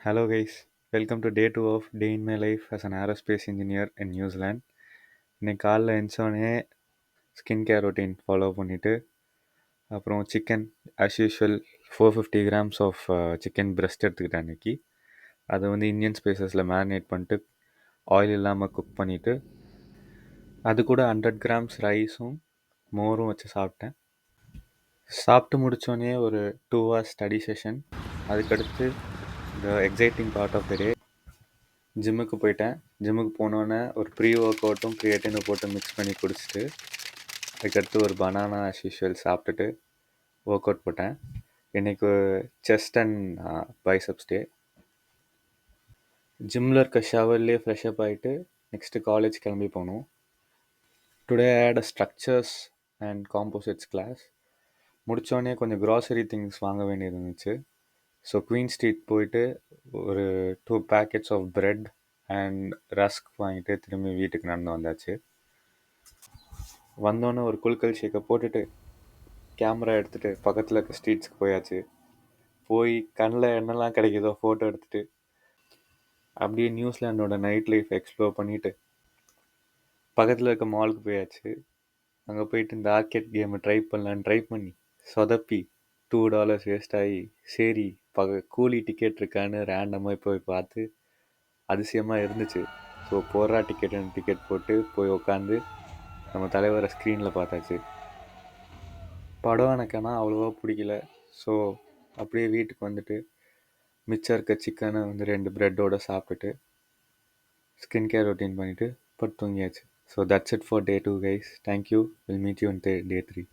Hello guys, welcome to day 2 of Day in My Life as an aerospace engineer in New Zealand. இன்னைக்கு காலைல எழுந்தோடனே skin care routine follow பண்ணிவிட்டு அப்புறம் chicken as usual 450 grams of chicken breast எடுத்துக்கிட்டேன் அன்றைக்கி. அதை வந்து Indian ஸ்பைசஸில் மேரினேட் பண்ணிட்டு ஆயில் இல்லாமல் குக் பண்ணிவிட்டு அது கூட 100 கிராம்ஸ் ரைஸும் மோரும் வச்சு சாப்பிட்டேன். சாப்பிட்டு முடித்தோடனே ஒரு 2 hours ஸ்டடி செஷன். அதுக்கடுத்து த எக்ஸைட்டிங் பார்ட் ஆஃப் த டே ஜிம்முக்கு போயிட்டேன். ஜிம்முக்கு போனோன்னே ஒரு ப்ரீ ஒர்க் அவுட்டும் க்ரியேட்டினை போட்டு மிக்ஸ் பண்ணி குடிச்சிட்டு அதுக்கடுத்து ஒரு பனானா ஆஸ் யூஷுவல் சாப்பிட்டுட்டு ஒர்க் அவுட் போட்டேன். இன்றைக்கு செஸ்ட் அண்ட் பைசப்ஸ் டே. ஜிம்மில் இருக்க ஷவர்லேயே ஃப்ரெஷ்அப் ஆகிட்டு நெக்ஸ்ட்டு காலேஜ் கிளம்பி போகணும். Today I had a structures and composites class. முடித்தோடனே கொஞ்சம் க்ராசரி திங்ஸ் வாங்க வேண்டியது இருந்துச்சு. ஸோ குவீன் ஸ்ட்ரீட் போயிட்டு ஒரு 2 packets of bread and rusk வாங்கிட்டு திரும்பி வீட்டுக்கு நடந்து வந்தாச்சு. வந்தோன்னே ஒரு குலுக்கல் ஷேக்கை போட்டுட்டு கேமரா எடுத்துகிட்டு பக்கத்தில் இருக்க ஸ்ட்ரீட்ஸ்க்கு போயாச்சு. போய் கண்ணில் என்னெல்லாம் கிடைக்குதோ ஃபோட்டோ எடுத்துகிட்டு அப்படியே நியூசிலாண்டோட நைட் லைஃப் எக்ஸ்ப்ளோர் பண்ணிவிட்டு பக்கத்தில் இருக்க மாலுக்கு போயாச்சு. அங்கே போயிட்டு இந்த ஆர்கேட் கேமை ட்ரை பண்ணி சொதப்பி $2 வேஸ்ட் ஆகி சரி கூலி டிக்கெட் இருக்கான்னு ரேண்டமாக போய் பார்த்து அதிசயமாக இருந்துச்சு. ஸோ போடுறா டிக்கெட் போட்டு போய் உக்காந்து நம்ம தலைவரை ஸ்க்ரீனில் பார்த்தாச்சு. படம் எனக்கு ஆனால் அவ்வளோவா பிடிக்கல. ஸோ அப்படியே வீட்டுக்கு வந்துட்டு மிச்சம் இருக்க சிக்கனை வந்து 2 பிரெட்டோடு சாப்பிட்டுட்டு ஸ்கின் கேர் ரொட்டீன் பண்ணிவிட்டு பட்டு தூங்கியாச்சு. So that's it for day 2 guys. Thank you. We'll meet you on day 3.